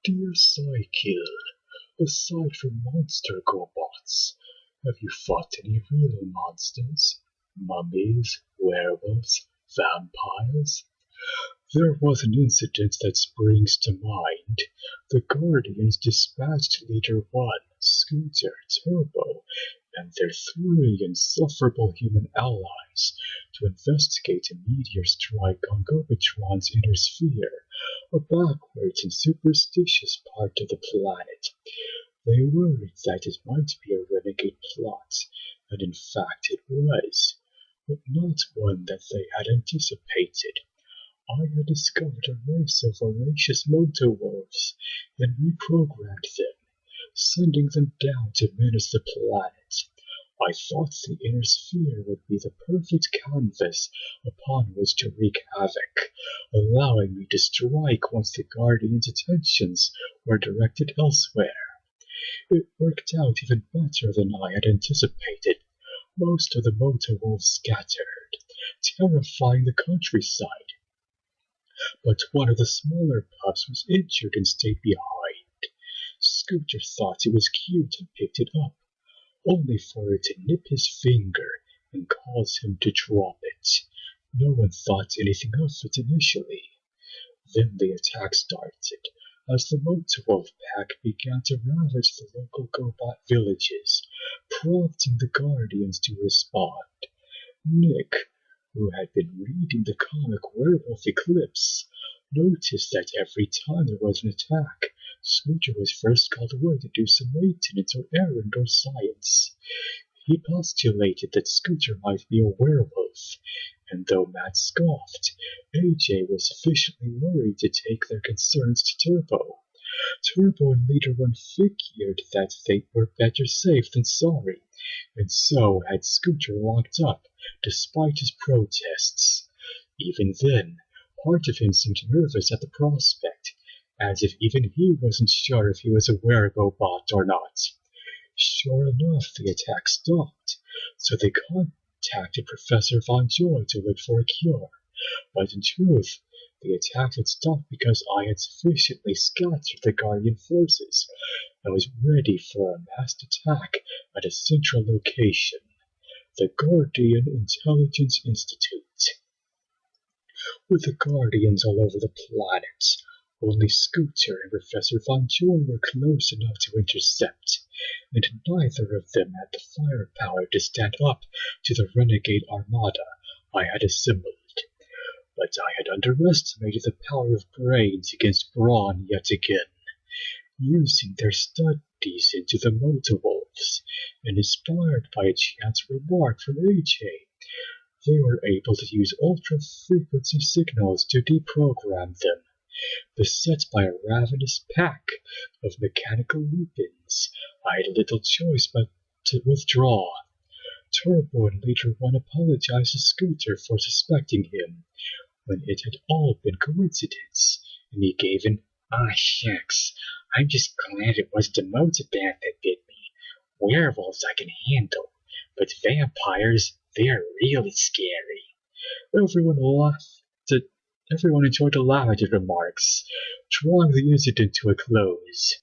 Dear Psykill, aside from monster GoBots, have you fought any real monsters? Mummies, werewolves, vampires? There was an incident that springs to mind. The Guardians dispatched Leader 1, Scooter, Turbo, and their three insufferable human allies to investigate a meteor strike on Gobotron's inner sphere, a backwards and superstitious part of the planet. They worried that it might be a renegade plot, and in fact it was, but not one that they had anticipated. I had discovered a race of voracious moto-wolves and reprogrammed them, sending them down to menace the planet. I thought the inner sphere would be the perfect canvas upon which to wreak havoc, allowing me to strike once the Guardian's attentions were directed elsewhere. It worked out even better than I had anticipated. Most of the moto-wolves scattered, terrifying the countryside. But one of the smaller pups was injured and stayed behind. Scooter thought it was cute and picked it up, only for it to nip his finger and cause him to drop it. No one thought anything of it initially. Then the attack started, as the moto-wolf pack began to ravage the local GoBot villages, prompting the Guardians to respond. Nick, who had been reading the comic Werewolf Eclipse, noticed that every time there was an attack, Scooter was first called away to do some maintenance or errand or science. He postulated that Scooter might be a werewolf, and though Matt scoffed, AJ was sufficiently worried to take their concerns to Turbo. Turbo and Leader 1 figured that they were better safe than sorry, and so had Scooter locked up, despite his protests. Even then, part of him seemed nervous at the prospect, as if even he wasn't sure if he was a werewolf or not. Sure enough, the attack stopped, so they contacted Professor Von Joy to look for a cure. But in truth, the attack had stopped because I had sufficiently scattered the Guardian forces and was ready for a massed attack at a central location, the Guardian Intelligence Institute. With the Guardians all over the planet, only Scooter and Professor Von Joy were close enough to intercept, and neither of them had the firepower to stand up to the renegade armada I had assembled. But I had underestimated the power of brains against brawn yet again. Using their studies into the moto-wolves, and inspired by a chance remark from AJ, they were able to use ultra-frequency signals to deprogram them, beset by a ravenous pack of mechanical lupins. I had little choice but to withdraw. Turbo and Leader 1 apologized to Scooter for suspecting him, when it had all been coincidence, and he gave an "Ah shucks, I'm just glad it wasn't a motobat that bit me. Werewolves I can handle, but vampires, they're really scary." Everyone laughed. Everyone enjoyed the laugh at his remarks, drawing the incident to a close.